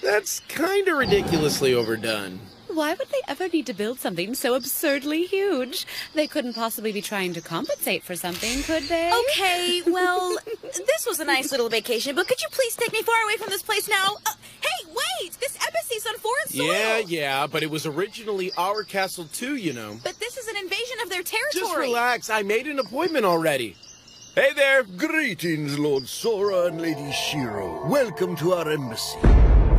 That's kind of ridiculously overdone. Why would they ever need to build something so absurdly huge? They couldn't possibly be trying to compensate for something, could they? Okay, well, this was a nice little vacation, but could you please take me far away from this place now? Hey, wait! This embassy's on foreign soil! Yeah, but it was originally our castle too, you know. But this is an invasion of their territory! Just relax, I made an appointment already. Hey there! Greetings, Lord Sora and Lady Shiro. Welcome to our embassy.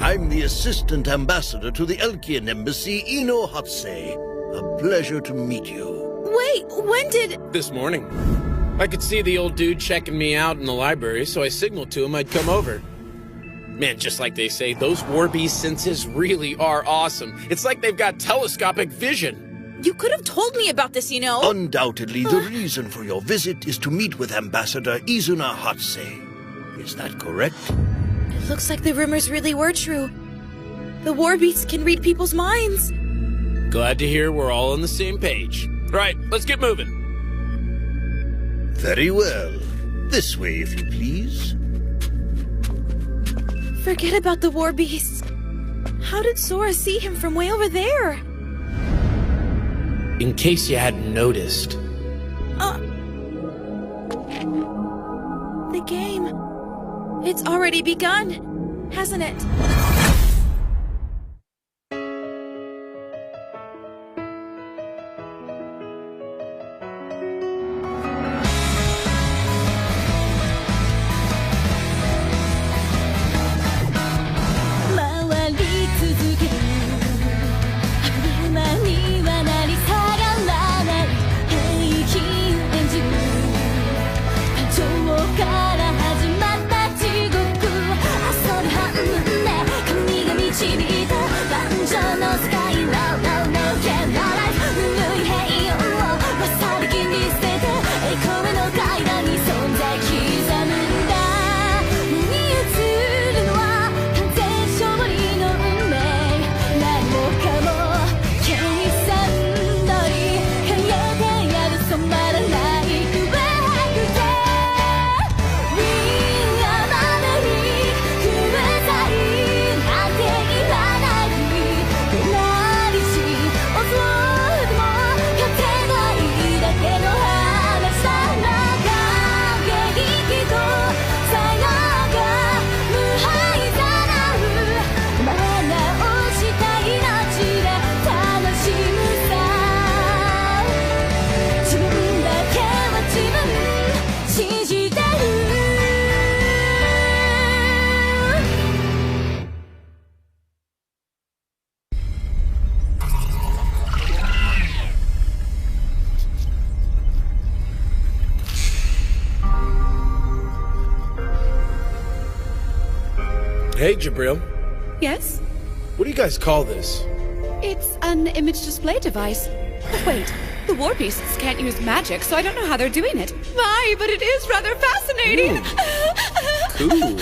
I'm the Assistant Ambassador to the Elkian Embassy, Ino Hatsei. A pleasure to meet you. Wait, when did... This morning. I could see the old dude checking me out in the library, so I signaled to him I'd come over. Man, just like they say, those Warbeast senses really are awesome. It's like they've got telescopic vision. You could have told me about this, you know. Undoubtedly, the reason for your visit is to meet with Ambassador Izuna Hatsei. Is that correct? It looks like the rumors really were true. The Warbeasts can read people's minds. Glad to hear we're all on the same page. Right, let's get moving. Very well. This way, if you please. Forget about the Warbeasts. How did Sora see him from way over there? In case you hadn't noticed. The game. It's already begun, hasn't it? Hey, Jabril. Yes? What do you guys call this? It's an image display device. But wait, the Warbeasts can't use magic, so I don't know how they're doing it. My, but it is rather fascinating! Cool.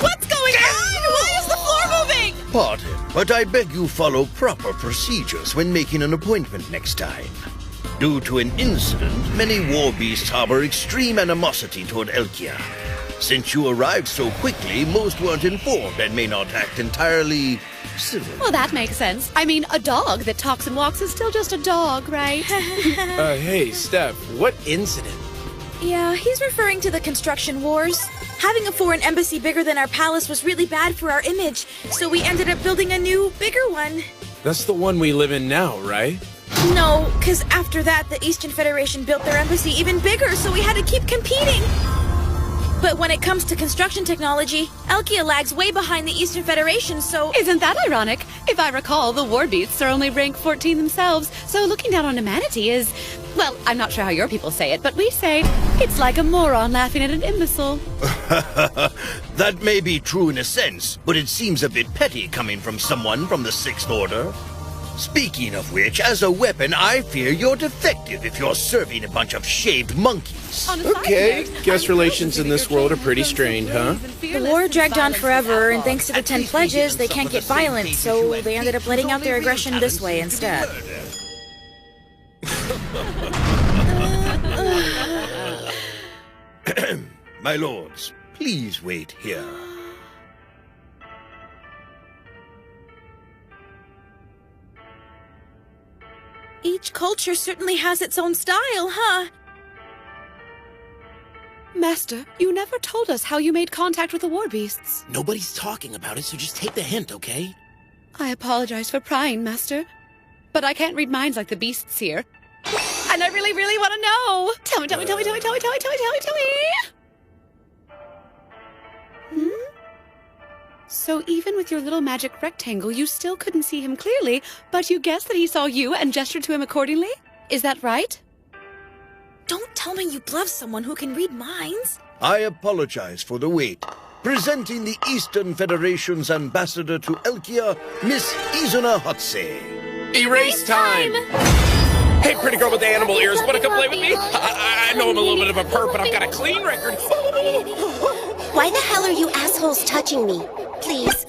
What's going on? Why is the floor moving? Pardon, but I beg you follow proper procedures when making an appointment next time. Due to an incident, many Warbeasts harbor extreme animosity toward Elkia. Since you arrived so quickly, most weren't informed and may not act entirely civil. Well, that makes sense. I mean, a dog that talks and walks is still just a dog, right? Hey, Steph, what incident? Yeah, he's referring to the construction wars. Having a foreign embassy bigger than our palace was really bad for our image, so we ended up building a new, bigger one. That's the one we live in now, right? No, because after that, the Eastern Federation built their embassy even bigger, so we had to keep competing. But when it comes to construction technology, Elkia lags way behind the Eastern Federation, so... Isn't that ironic? If I recall, the Warbeasts are only rank 14 themselves, so looking down on humanity is... Well, I'm not sure how your people say it, but we say it's like a moron laughing at an imbecile. That may be true in a sense, but it seems a bit petty coming from someone from the Sixth Order. Speaking of which, as a weapon, I fear you're defective if you're serving a bunch of shaved monkeys. Okay, guess relations in this world are pretty strained, huh? The war dragged on forever, and thanks to the 10 pledges, they can't get violent, so they ended up letting out their aggression this way instead. My lords, Please wait here. Each culture certainly has its own style, huh? Master, you never told us how you made contact with the war beasts. Nobody's talking about it, so just take the hint, okay? I apologize for prying, Master. But I can't read minds like the beasts here. And I really, really want to know! Tell me, tell me, tell me, tell me, tell me, tell me, tell me, tell me, tell me! Hmm? So even with your little magic rectangle, you still couldn't see him clearly, but you guessed that he saw you and gestured to him accordingly? Is that right? Don't tell me you love someone who can read minds. I apologize for the wait. Presenting the Eastern Federation's ambassador to Elkia, Miss Izuna Hotse. Erase time! Hey, pretty girl with the animal ears, wanna come play with me? I know I'm a little bit of a perp, but I've got a clean record. Why the hell are you assholes touching me? Please.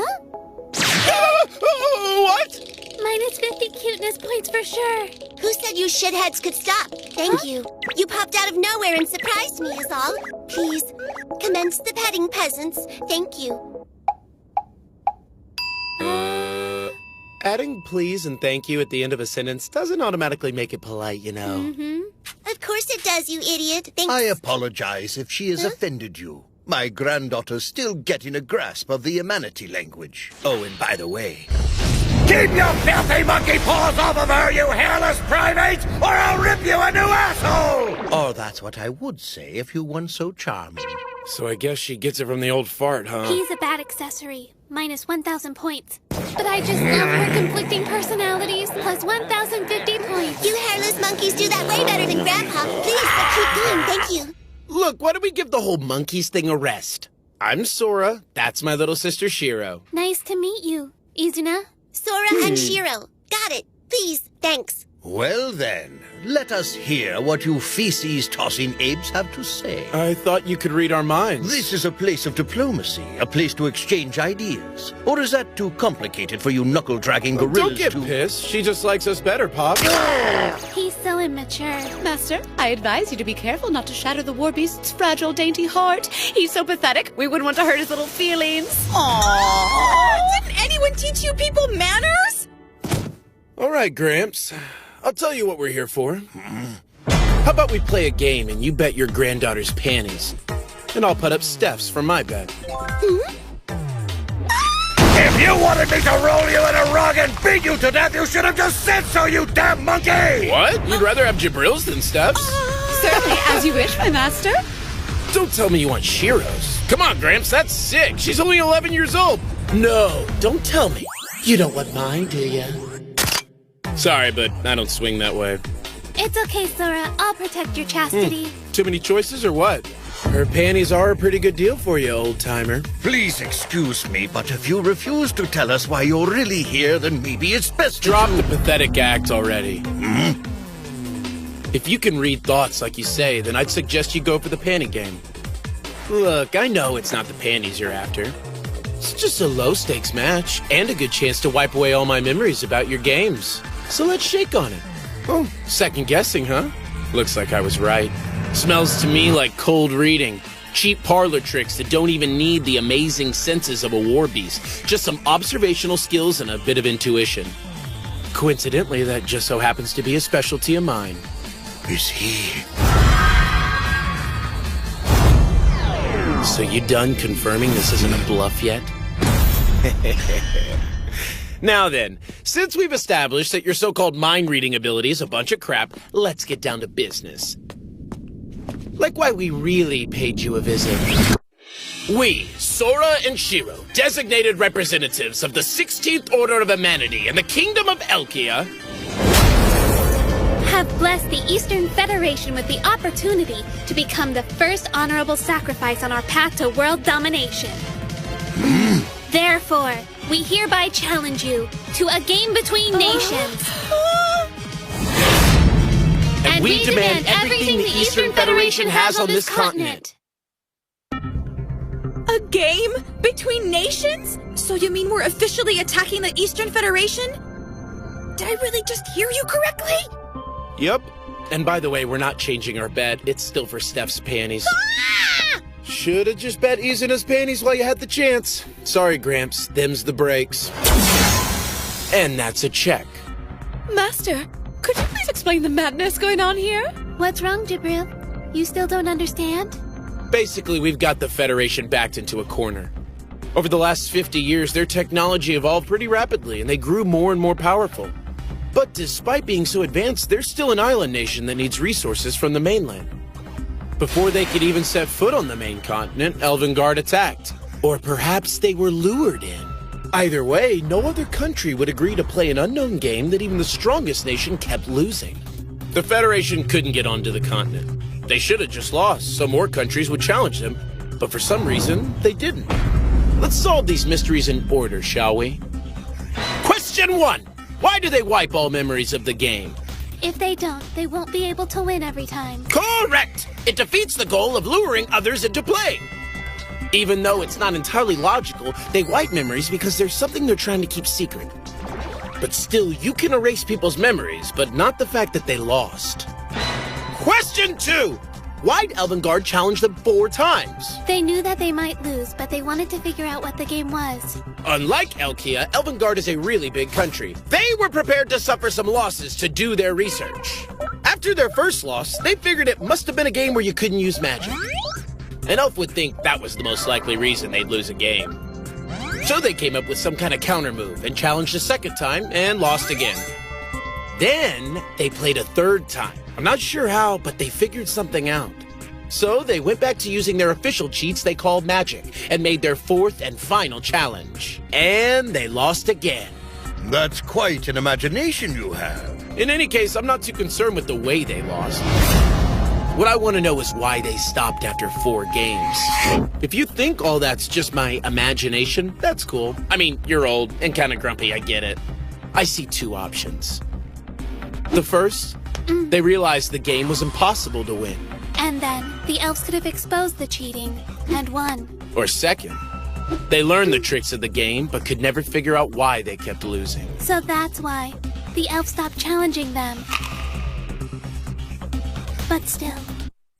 What? Minus 50 cuteness points for sure. Who said you shitheads could stop? Thank you. You popped out of nowhere and surprised me is all. Please, commence the petting, peasants. Thank you. Adding please and thank you at the end of a sentence doesn't automatically make it polite, you know. Of course it does, you idiot. Thanks. I apologize if she has offended you. My granddaughter's still getting a grasp of the Amanati language. Oh, and by the way... Keep your filthy monkey paws off of her, you hairless primates, or I'll rip you a new asshole! Or that's what I would say if you weren't so charming. So I guess she gets it from the old fart, huh? He's a bad accessory. Minus 1,000 points. But I just love her conflicting personalities. Plus 1,050 points. You hairless monkeys do that way better than Grandpa. Please, keep going. Thank you. Look, why don't we give the whole monkeys thing a rest? I'm Sora. That's my little sister Shiro. Nice to meet you, Izuna. Sora and Shiro. Got it. Please. Thanks. Well then, let us hear what you feces-tossing apes have to say. I thought you could read our minds. This is a place of diplomacy, a place to exchange ideas. Or is that too complicated for you knuckle-dragging gorillas Don't get pissed. She just likes us better, Pop. He's so immature. Master, I advise you to be careful not to shatter the war beast's fragile, dainty heart. He's so pathetic, we wouldn't want to hurt his little feelings. Aww! Didn't anyone teach you people manners? All right, Gramps. I'll tell you what we're here for. How about we play a game and you bet your granddaughter's panties? And I'll put up Steph's for my bet. If you wanted me to roll you in a rug and beat you to death, you should have just said so, you damn monkey! What? You'd rather have Jibril's than Steph's? Certainly, as you wish, my master. Don't tell me you want Shiro's. Come on, Gramps, that's sick. She's only 11 years old. No, don't tell me. You don't want mine, do you? Sorry, but I don't swing that way. It's okay, Sora. I'll protect your chastity. Too many choices or what? Her panties are a pretty good deal for you, old-timer. Please excuse me, but if you refuse to tell us why you're really here, then maybe it's best to... Drop the pathetic act already. If you can read thoughts like you say, then I'd suggest you go for the panty game. Look, I know it's not the panties you're after. It's just a low-stakes match, and a good chance to wipe away all my memories about your games. So let's shake on it. Oh, second guessing, huh? Looks like I was right. Smells to me like cold reading. Cheap parlor tricks that don't even need the amazing senses of a war beast. Just some observational skills and a bit of intuition. Coincidentally, that just so happens to be a specialty of mine. Is he... So you done confirming this isn't a bluff yet? Now then, since we've established that your so-called mind-reading ability is a bunch of crap, let's get down to business. Like why we really paid you a visit. We, Sora and Shiro, designated representatives of the 16th Order of Amanati and the Kingdom of Elkia, Have blessed the Eastern Federation with the opportunity to become the first honorable sacrifice on our path to world domination. Therefore, we hereby challenge you to a game between nations. and we demand everything the Eastern Federation has on this continent. A game? Between nations? So you mean we're officially attacking the Eastern Federation? Did I really just hear you correctly? Yep. And by the way, we're not changing our bet. It's still for Steph's panties. Should've just bet ease in his panties while you had the chance. Sorry, Gramps. Them's the breaks. And that's a check. Master, could you please explain the madness going on here? What's wrong, Jabril? You still don't understand? Basically, we've got the Federation backed into a corner. Over the last 50 years, their technology evolved pretty rapidly, and they grew more and more powerful. But despite being so advanced, they're still an island nation that needs resources from the mainland. Before they could even set foot on the main continent, Elvengard attacked. Or perhaps they were lured in. Either way, no other country would agree to play an unknown game that even the strongest nation kept losing. The Federation couldn't get onto the continent. They should have just lost, so more countries would challenge them. But for some reason, they didn't. Let's solve these mysteries in order, shall we? Question 1. Why do they wipe all memories of the game? If they don't, they won't be able to win every time. Correct! It defeats the goal of luring others into playing. Even though it's not entirely logical, they wipe memories because there's something they're trying to keep secret. But still, you can erase people's memories, but not the fact that they lost. Question 2! Why'd Elvengard challenge them 4 times? They knew that they might lose, but they wanted to figure out what the game was. Unlike Elkia, Elvengard is a really big country. They were prepared to suffer some losses to do their research. After their first loss, they figured it must have been a game where you couldn't use magic. An elf would think that was the most likely reason they'd lose a game. So they came up with some kind of counter move and challenged a second time and lost again. Then they played a third time. I'm not sure how, but they figured something out. So they went back to using their official cheats they called magic and made their 4th and final challenge. And they lost again. That's quite an imagination you have. In any case, I'm not too concerned with the way they lost. What I want to know is why they stopped after 4 games. If you think all that's just my imagination, that's cool. I mean, you're old and kind of grumpy, I get it. I see 2 options. The first, they realized the game was impossible to win. And then, the elves could have exposed the cheating and won. Or second, they learned the tricks of the game, but could never figure out why they kept losing. So that's why the elves stopped challenging them. But still.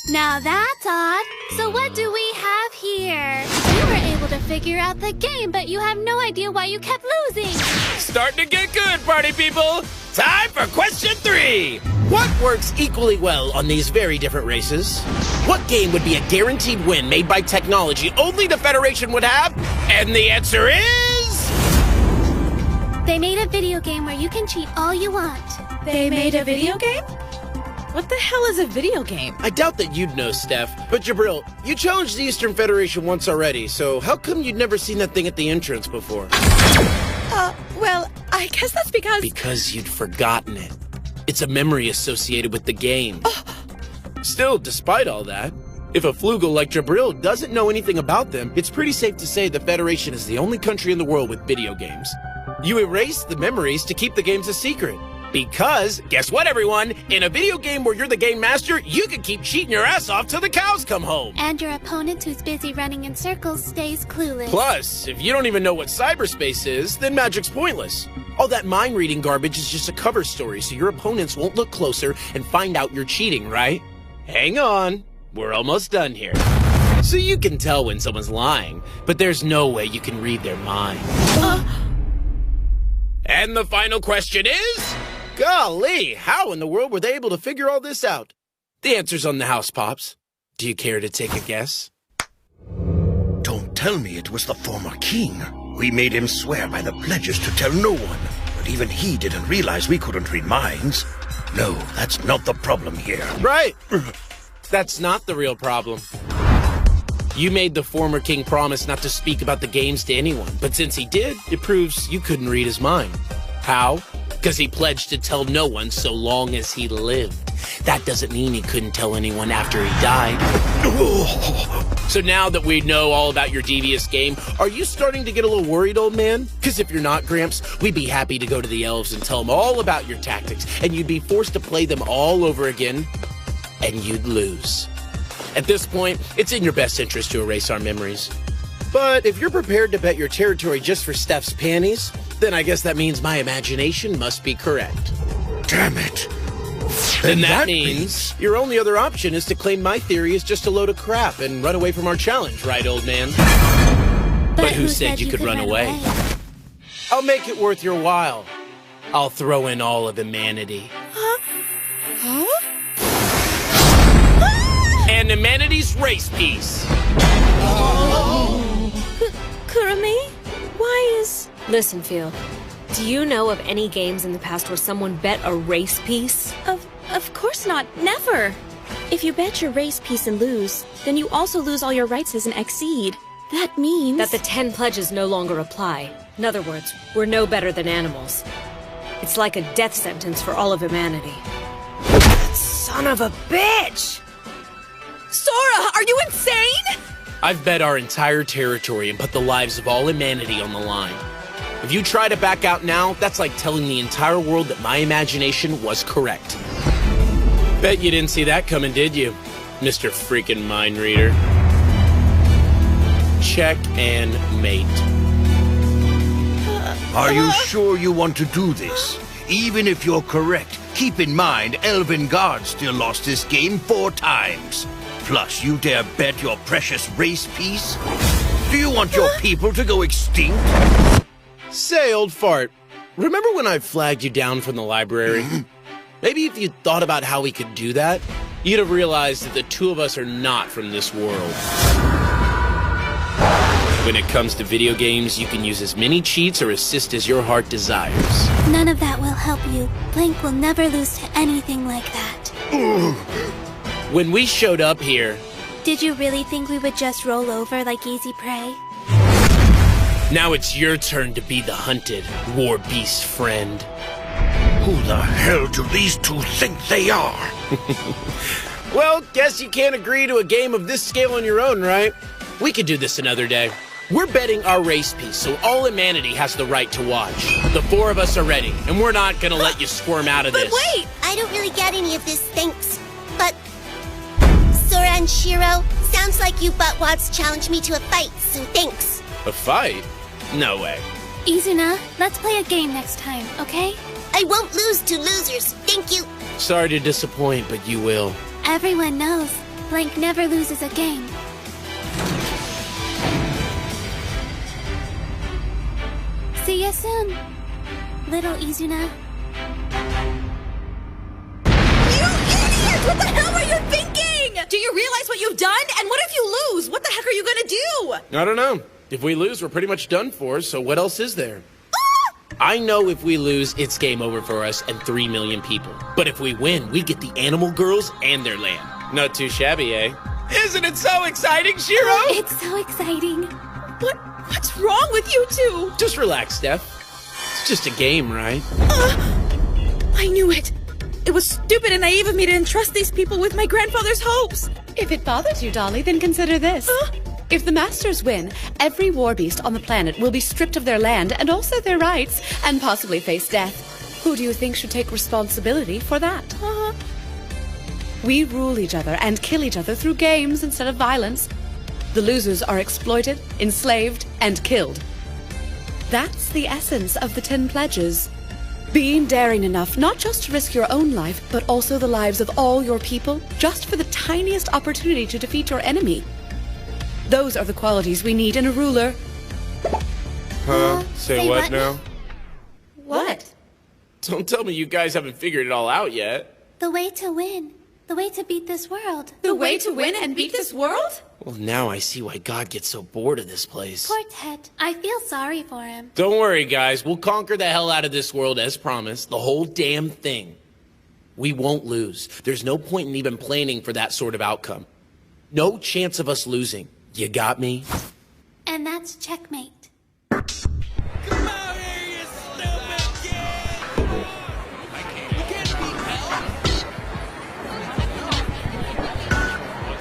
Now that's odd. So what do we have here? You were able to figure out the game, but you have no idea why you kept losing. Starting to get good, party people! Time for question 3! What works equally well on these very different races? What game would be a guaranteed win made by technology only the Federation would have? And the answer is... They made a video game where you can cheat all you want. They made a video game? What the hell is a video game? I doubt that you'd know, Steph. But Jabril, you challenged the Eastern Federation once already, so how come you'd never seen that thing at the entrance before? Well, I guess that's because... Because you'd forgotten it. It's a memory associated with the game. Still, despite all that, if a flugel like Jabril doesn't know anything about them, it's pretty safe to say the Federation is the only country in the world with video games. You erase the memories to keep the games a secret. Because, guess what, everyone? In a video game where you're the game master, you can keep cheating your ass off till the cows come home. And your opponent who's busy running in circles stays clueless. Plus, if you don't even know what cyberspace is, then magic's pointless. All that mind-reading garbage is just a cover story, so your opponents won't look closer and find out you're cheating, right? Hang on. We're almost done here. So you can tell when someone's lying, but there's no way you can read their mind. And the final question is... Golly, how in the world were they able to figure all this out? The answer's on the house, Pops. Do you care to take a guess? Don't tell me it was the former king. We made him swear by the pledges to tell no one. But even he didn't realize we couldn't read minds. No, that's not the problem here. Right. That's not the real problem. You made the former king promise not to speak about the games to anyone. But since he did, it proves you couldn't read his mind. How? Because he pledged to tell no one so long as he lived. That doesn't mean he couldn't tell anyone after he died. So now that we know all about your devious game, are you starting to get a little worried, old man? Because if you're not, Gramps, we'd be happy to go to the elves and tell them all about your tactics, and you'd be forced to play them all over again, and you'd lose. At this point, it's in your best interest to erase our memories. But if you're prepared to bet your territory just for Steph's panties, then I guess that means my imagination must be correct. Damn it. Then that means your only other option is to claim my theory is just a load of crap and run away from our challenge, right, old man? But who said you could run away? I'll make it worth your while. I'll throw in all of humanity. And humanity's race piece. Kurame? Why is... Listen, Phil. Do you know of any games in the past where someone bet a race piece? Of course not. Never. If you bet your race piece and lose, then you also lose all your rights as an Exceed. That means... That the 10 pledges no longer apply. In other words, we're no better than animals. It's like a death sentence for all of humanity. Son of a bitch! Sora, are you insane? I've bet our entire territory and put the lives of all humanity on the line. If you try to back out now, that's like telling the entire world that my imagination was correct. Bet you didn't see that coming, did you, Mr. freaking Mind Reader? Check and mate. Are you sure you want to do this? Even if you're correct, keep in mind Elven Guard still lost this game 4 times. Plus, you dare bet your precious race piece? Do you want your people to go extinct? Say, old fart, remember when I flagged you down from the library? Maybe if you'd thought about how we could do that, you'd have realized that the two of us are not from this world. When it comes to video games, you can use as many cheats or assist as your heart desires. None of that will help you. Blank will never lose to anything like that. When we showed up here... Did you really think we would just roll over like easy prey? Now it's your turn to be the hunted, war beast friend. Who the hell do these two think they are? Well, guess you can't agree to a game of this scale on your own, right? We could do this another day. We're betting our race piece, so all humanity has the right to watch. The 4 of us are ready, and we're not gonna let you squirm out of this. But wait! I don't really get any of this, thanks. But... Sora and Shiro, sounds like you buttwads challenged me to a fight, so thanks. A fight? No way. Izuna, let's play a game next time, okay? I won't lose to losers, thank you. Sorry to disappoint, but you will. Everyone knows, Blank never loses a game. See ya soon, little Izuna. You idiot! What the hell are you thinking? Do you realize what you've done? And what if you lose? What the heck are you gonna do? I don't know. If we lose, we're pretty much done for, so what else is there? I know if we lose, it's game over for us and 3 million people. But if we win, we get the animal girls and their land. Not too shabby, eh? Isn't it so exciting, Shiro? It's so exciting. What's wrong with you two? Just relax, Steph. It's just a game, right? I knew it. It was stupid and naive of me to entrust these people with my grandfather's hopes. If it bothers you, Dolly, then consider this. If the Masters win, every war beast on the planet will be stripped of their land and also their rights, and possibly face death. Who do you think should take responsibility for that? We rule each other and kill each other through games instead of violence. The losers are exploited, enslaved, and killed. That's the essence of the 10 pledges. Being daring enough not just to risk your own life, but also the lives of all your people, just for the tiniest opportunity to defeat your enemy. Those are the qualities we need in a ruler. Say what now? What? Don't tell me you guys haven't figured it all out yet. The way to win. The way to beat this world. The way to win and beat this world? Well, now I see why God gets so bored of this place. Poor Ted. I feel sorry for him. Don't worry, guys. We'll conquer the hell out of this world as promised. The whole damn thing. We won't lose. There's no point in even planning for that sort of outcome. No chance of us losing. You got me? And that's checkmate. Come out here, you stupid kid! You can't beat hell!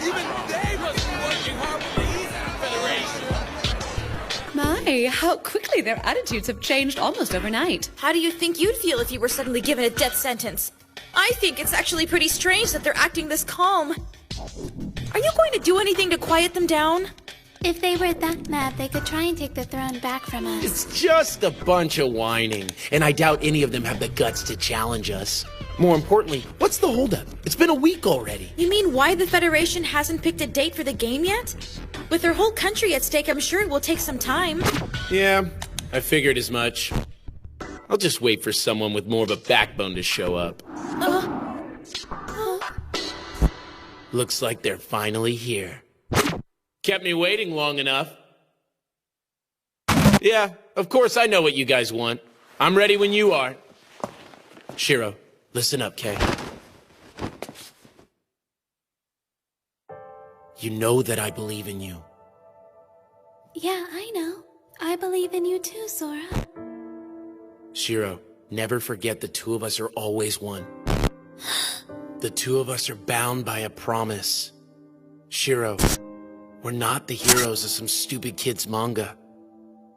Even they must be working hard for the Eastern Federation! My, how quickly their attitudes have changed almost overnight. How do you think you'd feel if you were suddenly given a death sentence? I think it's actually pretty strange that they're acting this calm. Are you going to do anything to quiet them down? If they were that mad, they could try and take the throne back from us. It's just a bunch of whining, and I doubt any of them have the guts to challenge us. More importantly, what's the holdup? It's been a week already. You mean why the Federation hasn't picked a date for the game yet? With their whole country at stake, I'm sure it will take some time. Yeah, I figured as much. I'll just wait for someone with more of a backbone to show up. Looks like they're finally here. Kept me waiting long enough. Yeah, of course I know what you guys want. I'm ready when you are. Shiro, listen up, Kay. You know that I believe in you. Yeah, I know. I believe in you too, Sora. Shiro, never forget the two of us are always one. The two of us are bound by a promise. Shiro, we're not the heroes of some stupid kid's manga.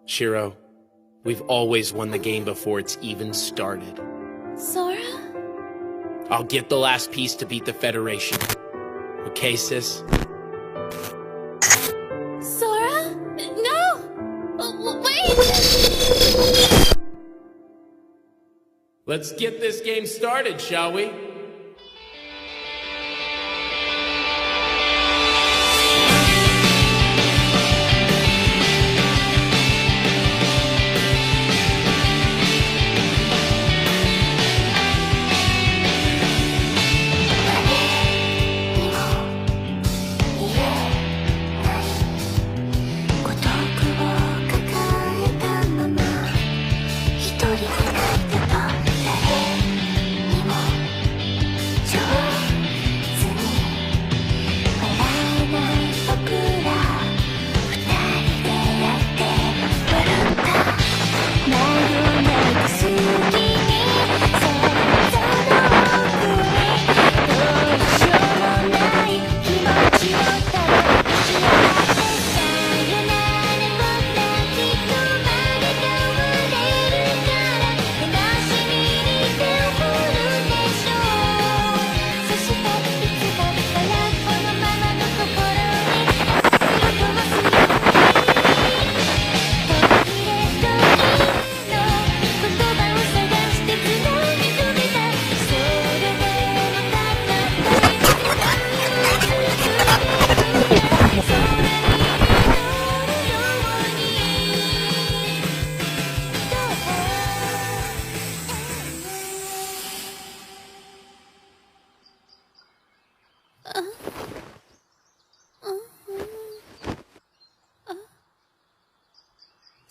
Shiro, we've always won the game before it's even started. Sora? I'll get the last piece to beat the Federation. Okay, sis? Sora? No! Wait! Let's get this game started, shall we?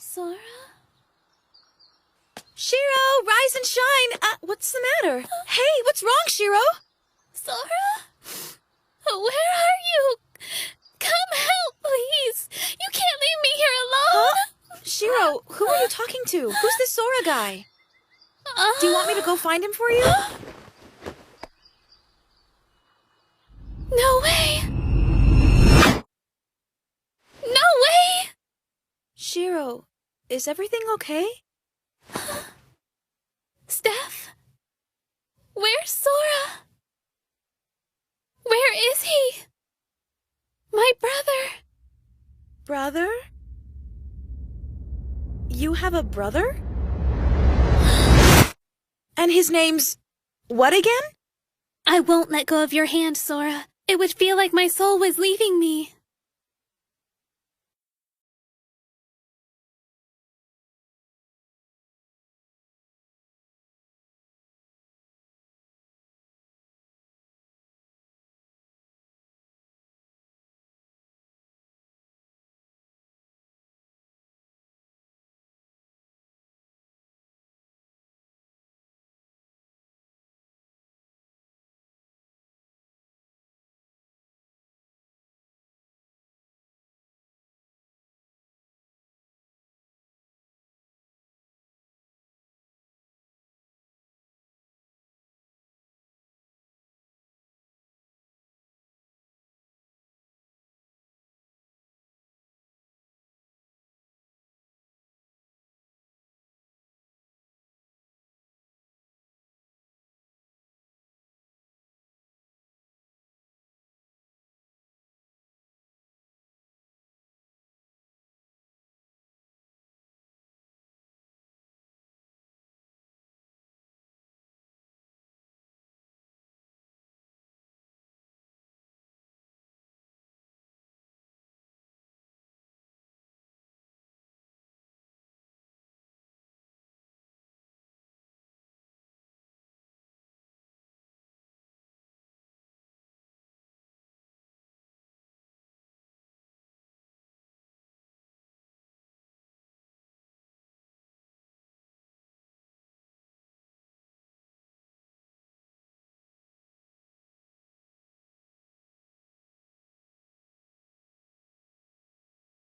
Sora? Shiro, rise and shine! What's the matter? Hey, what's wrong, Shiro? Sora? Where are you? Come help, please! You can't leave me here alone! Huh? Shiro, who are you talking to? Who's this Sora guy? Do you want me to go find him for you? No way! No way! Shiro, is everything okay? Steph? Where's Sora? Where is he? My brother. Brother? You have a brother? And his name's... what again? I won't let go of your hand, Sora. It would feel like my soul was leaving me.